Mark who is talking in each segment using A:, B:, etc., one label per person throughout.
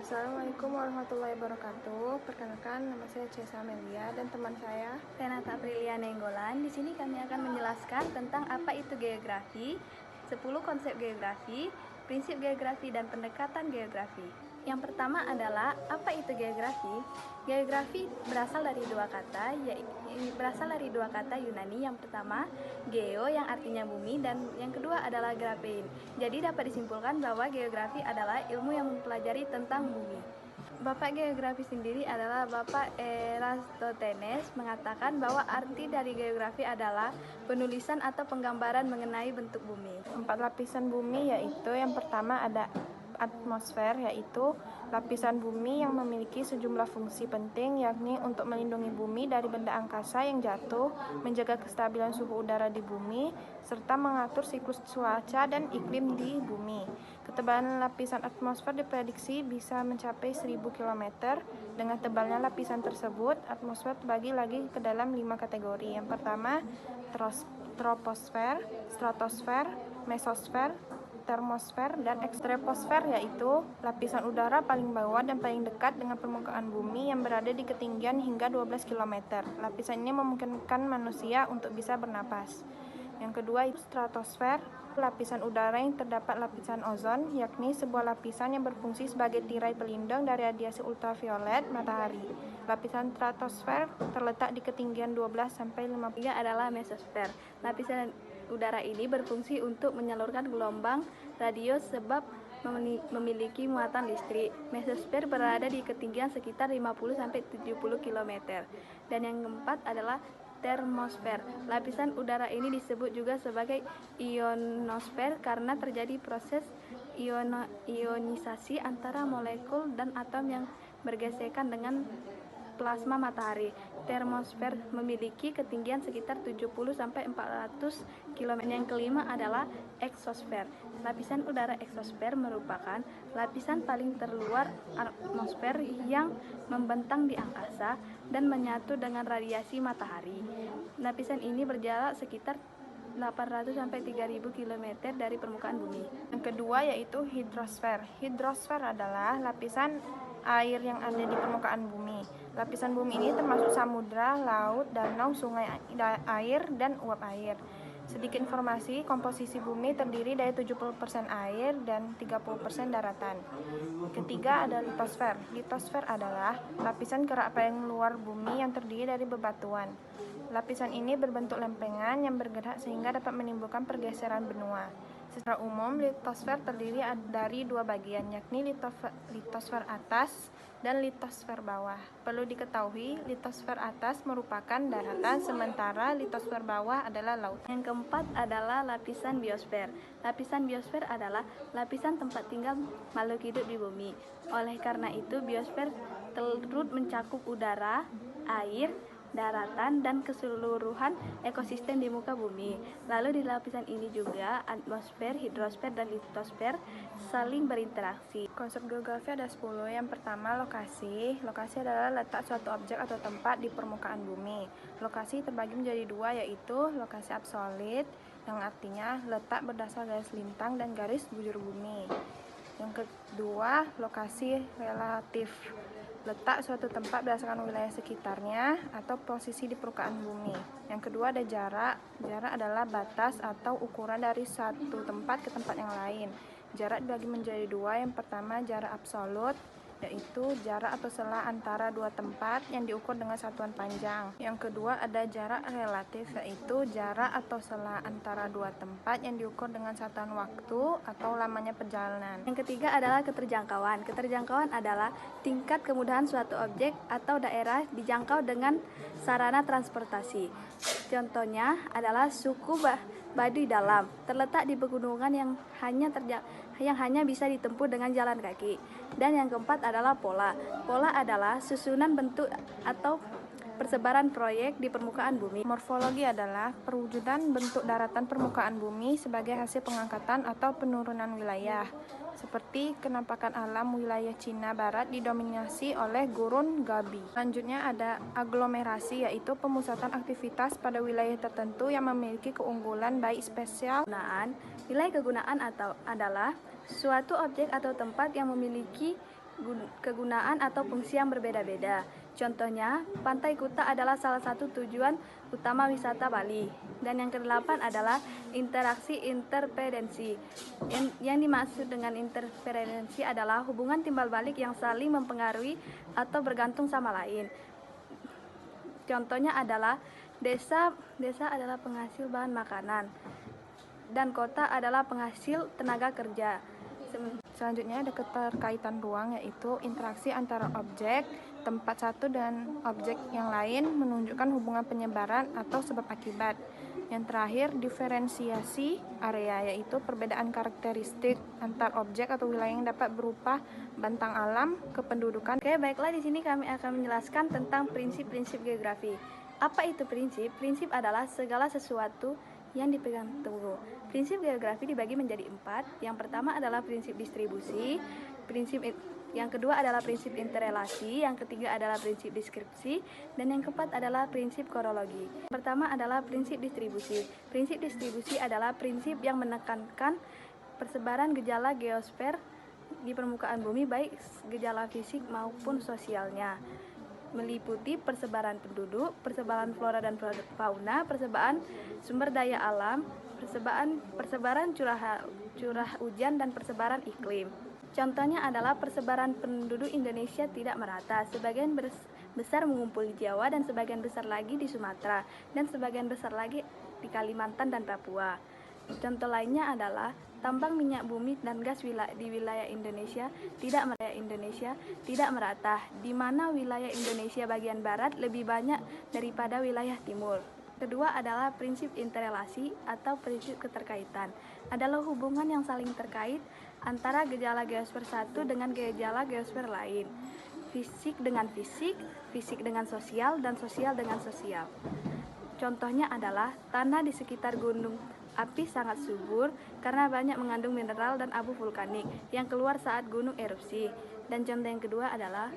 A: Assalamualaikum warahmatullahi wabarakatuh. Perkenalkan, nama saya Cesa Amelia dan teman saya
B: Renata Aprilia Nenggolan. Di sini kami akan menjelaskan tentang apa itu geografi, 10 konsep geografi, prinsip geografi dan pendekatan geografi. Yang pertama adalah apa itu geografi? Geografi berasal dari dua kata Yunani. Yang pertama geo yang artinya bumi dan yang kedua adalah graphein. Jadi dapat disimpulkan bahwa geografi adalah ilmu yang mempelajari tentang bumi. Bapak geografi sendiri adalah Bapak Eratosthenes mengatakan bahwa arti dari geografi adalah penulisan atau penggambaran mengenai bentuk bumi.
A: 4 lapisan bumi, yaitu yang pertama ada atmosfer, yaitu lapisan bumi yang memiliki sejumlah fungsi penting, yakni untuk melindungi bumi dari benda angkasa yang jatuh, menjaga kestabilan suhu udara di bumi, serta mengatur siklus cuaca dan iklim di bumi. Ketebalan lapisan atmosfer diprediksi bisa mencapai 1000 km. Dengan tebalnya lapisan tersebut, atmosfer terbagi lagi ke dalam 5 kategori. Yang pertama, troposfer, stratosfer, mesosfer, termosfer, dan troposfer, yaitu lapisan udara paling bawah dan paling dekat dengan permukaan bumi yang berada di ketinggian hingga 12 km. Lapisan ini memungkinkan manusia untuk bisa bernapas. Yang kedua itu stratosfer, lapisan udara yang terdapat lapisan ozon, yakni sebuah lapisan yang berfungsi sebagai tirai pelindung dari radiasi ultraviolet matahari. Lapisan stratosfer terletak di ketinggian 12-50.
B: Tiga adalah mesosfer. Lapisan udara ini berfungsi untuk menyalurkan gelombang radio sebab memiliki muatan listrik. Mesosfer berada di ketinggian sekitar 50-70 km. Dan yang keempat adalah termosfer. Lapisan udara ini disebut juga sebagai ionosfer karena terjadi proses ionisasi antara molekul dan atom yang bergesekan dengan plasma matahari. Termosfer memiliki ketinggian sekitar 70-400 km. Yang kelima adalah eksosfer. Lapisan udara eksosfer merupakan lapisan paling terluar atmosfer yang membentang di angkasa dan menyatu dengan radiasi matahari. Lapisan ini berjarak sekitar 800-3000 km dari permukaan bumi.
A: Yang kedua yaitu hidrosfer. Hidrosfer adalah lapisan air yang ada di permukaan bumi. Lapisan bumi ini termasuk samudra, laut, danau, sungai air, dan uap air. Sedikit informasi, komposisi bumi terdiri dari 70% air dan 30% daratan. Ketiga ada litosfer. Litosfer adalah lapisan kerak paling luar bumi yang terdiri dari bebatuan. Lapisan ini berbentuk lempengan yang bergerak sehingga dapat menimbulkan pergeseran benua. Secara umum, litosfer terdiri dari dua bagian, yakni litosfer atas dan litosfer bawah. Perlu diketahui, litosfer atas merupakan daratan, sementara litosfer bawah adalah laut.
B: Yang keempat adalah lapisan biosfer. Lapisan biosfer adalah lapisan tempat tinggal makhluk hidup di bumi. Oleh karena itu, biosfer turut mencakup udara, air, daratan, dan keseluruhan ekosistem di muka bumi. Lalu di lapisan ini juga atmosfer, hidrosfer, dan litosfer saling berinteraksi.
A: Konsep geografi ada 10. Yang pertama, lokasi. Lokasi adalah letak suatu objek atau tempat di permukaan bumi. Lokasi terbagi menjadi dua, yaitu lokasi absolut, yang artinya letak berdasar garis lintang dan garis bujur bumi. Yang kedua, lokasi relatif. Letak suatu tempat berdasarkan wilayah sekitarnya atau posisi di permukaan bumi. Yang kedua ada jarak. Jarak adalah batas atau ukuran dari satu tempat ke tempat yang lain. Jarak dibagi menjadi dua. Yang pertama jarak absolut, yaitu jarak atau selah antara dua tempat yang diukur dengan satuan panjang. Yang kedua ada jarak relatif, yaitu jarak atau selah antara dua tempat yang diukur dengan satuan waktu atau lamanya perjalanan.
B: Yang ketiga adalah keterjangkauan. Keterjangkauan adalah tingkat kemudahan suatu objek atau daerah dijangkau dengan sarana transportasi. Contohnya adalah suku Baduy Dalam, terletak di pegunungan yang hanya bisa ditempuh dengan jalan kaki. Dan yang keempat adalah pola. Pola adalah susunan bentuk atau persebaran proyek di permukaan bumi.
A: Morfologi adalah perwujudan bentuk daratan permukaan bumi sebagai hasil pengangkatan atau penurunan wilayah. Seperti kenampakan alam wilayah Cina Barat didominasi oleh gurun Gobi. Selanjutnya ada aglomerasi, yaitu pemusatan aktivitas pada wilayah tertentu yang memiliki keunggulan baik spesial.
B: Wilayah kegunaan adalah suatu objek atau tempat yang memiliki kegunaan atau fungsi yang berbeda-beda. Contohnya, Pantai Kuta adalah salah satu tujuan utama wisata Bali. Dan yang kedelapan adalah interaksi interferensi. Yang dimaksud dengan interferensi adalah hubungan timbal balik yang saling mempengaruhi atau bergantung sama lain. Contohnya adalah desa adalah penghasil bahan makanan dan kota adalah penghasil tenaga kerja.
A: Selanjutnya ada keterkaitan ruang, yaitu interaksi antara objek, tempat satu dan objek yang lain menunjukkan hubungan penyebaran atau sebab akibat. Yang terakhir, diferensiasi area, yaitu perbedaan karakteristik antar objek atau wilayah yang dapat berupa bentang alam, kependudukan.
B: Oke, baiklah, di sini kami akan menjelaskan tentang prinsip-prinsip geografi. Apa itu prinsip? Prinsip adalah segala sesuatu yang dipegang teguh. Prinsip geografi dibagi menjadi 4. Yang pertama adalah prinsip distribusi, yang kedua adalah prinsip interrelasi, yang ketiga adalah prinsip deskripsi, dan yang keempat adalah prinsip korologi. Pertama adalah prinsip distribusi. Prinsip distribusi adalah prinsip yang menekankan persebaran gejala geosfer di permukaan bumi, baik gejala fisik maupun sosialnya, meliputi persebaran penduduk, persebaran flora dan fauna, persebaran sumber daya alam, persebaran curah hujan, dan persebaran iklim. Contohnya adalah persebaran penduduk Indonesia tidak merata, sebagian besar mengumpul di Jawa dan sebagian besar lagi di Sumatera dan sebagian besar lagi di Kalimantan dan Papua. Contoh lainnya adalah tambang minyak bumi dan gas di wilayah Indonesia tidak merata, di mana wilayah Indonesia bagian barat lebih banyak daripada wilayah timur. Kedua adalah prinsip interrelasi atau prinsip keterkaitan. Adalah hubungan yang saling terkait antara gejala geosfer satu dengan gejala geosfer lain. Fisik dengan fisik, fisik dengan sosial, dan sosial dengan sosial. Contohnya adalah tanah di sekitar gunung api sangat subur karena banyak mengandung mineral dan abu vulkanik yang keluar saat gunung erupsi. Dan contoh yang kedua adalah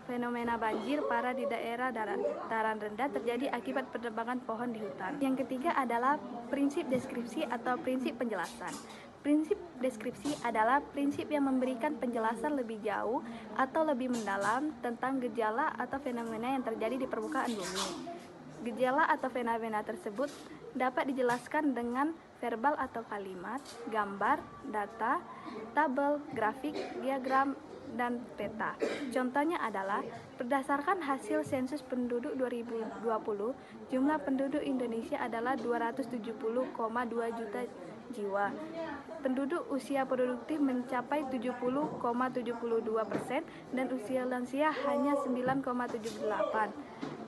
B: fenomena banjir parah di daerah dataran rendah terjadi akibat penebangan pohon di hutan. Yang ketiga adalah prinsip deskripsi atau prinsip penjelasan. Prinsip deskripsi adalah prinsip yang memberikan penjelasan lebih jauh atau lebih mendalam tentang gejala atau fenomena yang terjadi di permukaan bumi. Gejala atau fenomena tersebut dapat dijelaskan dengan verbal atau kalimat, gambar, data, tabel, grafik, diagram, dan peta. Contohnya adalah berdasarkan hasil sensus penduduk 2020, jumlah penduduk Indonesia adalah 270,2 juta jiwa. Penduduk usia produktif mencapai 70,72% dan usia lansia hanya 9,78%.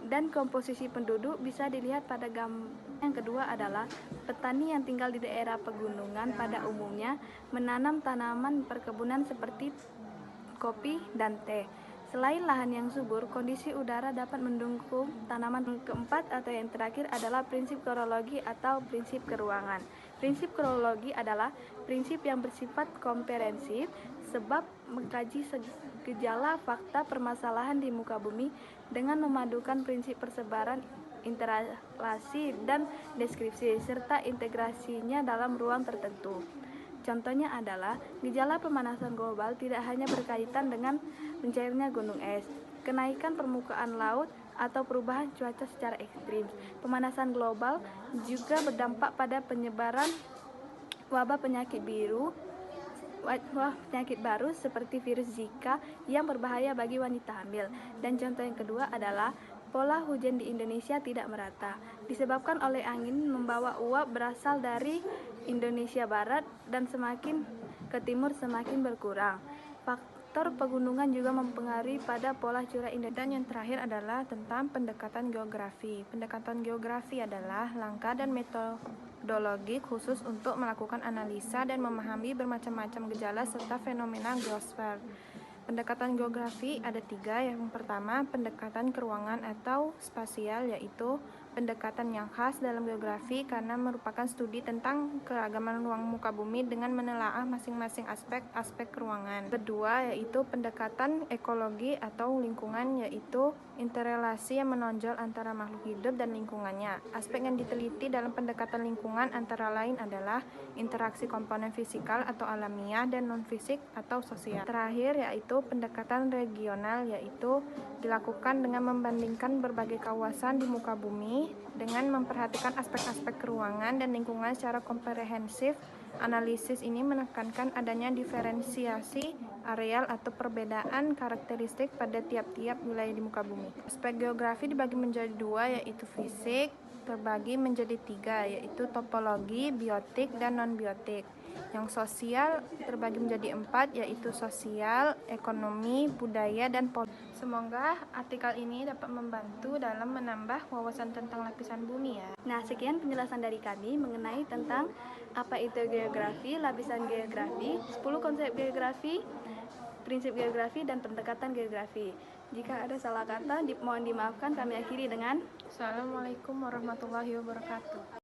B: Dan komposisi penduduk bisa dilihat pada gambar. Yang kedua adalah petani yang tinggal di daerah pegunungan pada umumnya menanam tanaman perkebunan seperti kopi dan teh. Selain lahan yang subur, kondisi udara dapat mendukung tanaman. Keempat atau yang terakhir adalah prinsip korologi atau prinsip keruangan. Prinsip korologi adalah prinsip yang bersifat komprehensif sebab mengkaji gejala fakta permasalahan di muka bumi dengan memadukan prinsip persebaran, interrelasi, dan deskripsi serta integrasinya dalam ruang tertentu. Contohnya adalah gejala pemanasan global tidak hanya berkaitan dengan mencairnya gunung es, kenaikan permukaan laut, atau perubahan cuaca secara ekstrim. Pemanasan global juga berdampak pada penyebaran wabah penyakit baru seperti virus Zika yang berbahaya bagi wanita hamil. Dan contoh yang kedua adalah pola hujan di Indonesia tidak merata, disebabkan oleh angin membawa uap berasal dari Indonesia Barat dan semakin ke timur semakin berkurang. Faktor pegunungan juga mempengaruhi pada pola curah Indonesia.
A: Dan yang terakhir adalah tentang pendekatan geografi. Pendekatan geografi adalah langkah dan metodologi khusus untuk melakukan analisa dan memahami bermacam-macam gejala serta fenomena geosfer. Pendekatan geografi ada 3. Yang pertama, pendekatan keruangan atau spasial, yaitu pendekatan yang khas dalam geografi karena merupakan studi tentang keragaman ruang muka bumi dengan menelaah masing-masing aspek ruangan. Kedua yaitu pendekatan ekologi atau lingkungan, yaitu interrelasi yang menonjol antara makhluk hidup dan lingkungannya. Aspek yang diteliti dalam pendekatan lingkungan antara lain adalah interaksi komponen fisikal atau alamiah dan non-fisik atau sosial. Terakhir yaitu pendekatan regional, yaitu dilakukan dengan membandingkan berbagai kawasan di muka bumi dengan memperhatikan aspek-aspek ruangan dan lingkungan secara komprehensif. Analisis ini menekankan adanya diferensiasi areal atau perbedaan karakteristik pada tiap-tiap wilayah di muka bumi. Aspek geografi dibagi menjadi dua, yaitu fisik, terbagi menjadi tiga, yaitu topologi, biotik, dan non-biotik. Yang sosial terbagi menjadi empat, yaitu sosial, ekonomi, budaya, dan politik. Semoga artikel ini dapat membantu dalam menambah wawasan tentang lapisan bumi ya.
B: Nah, sekian penjelasan dari kami mengenai tentang apa itu geografi, lapisan geografi, 10 konsep geografi, prinsip geografi, dan pendekatan geografi. Jika ada salah kata, mohon dimaafkan. Kami akhiri dengan
A: Assalamualaikum warahmatullahi wabarakatuh.